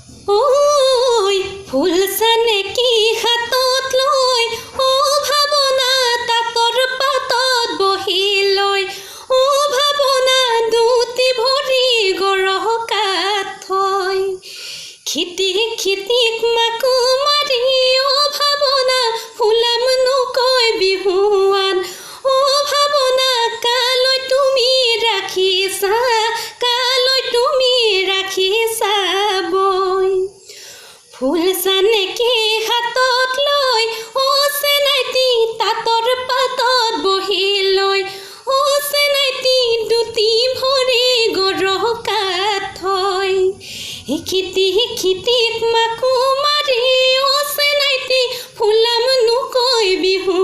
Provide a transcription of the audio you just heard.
ঐ ফুল চানে কি হাতত লৈ ভাৱনা তাঁতৰ পাতত বহি লৈ ভাৱনা দুটি ভৰি গৰকাত থৈ খিটিক খিটিক মাকো মাৰি ভাৱনা ফুলাম নকৈ বিহুৱান ভাৱনা কালৈ তুমি ৰাখিছা কালৈ তুমি ৰাখিছা বৈ ফুল চানে কি হাতত লৈ চেনাইটি তাঁতৰ পাতত বহি লৈ চেনাইটি দুটি ভৰি গৰকাত থৈ খিটিক মাকো মাৰি চেনাইটি ফুলাম নকৈ বিহু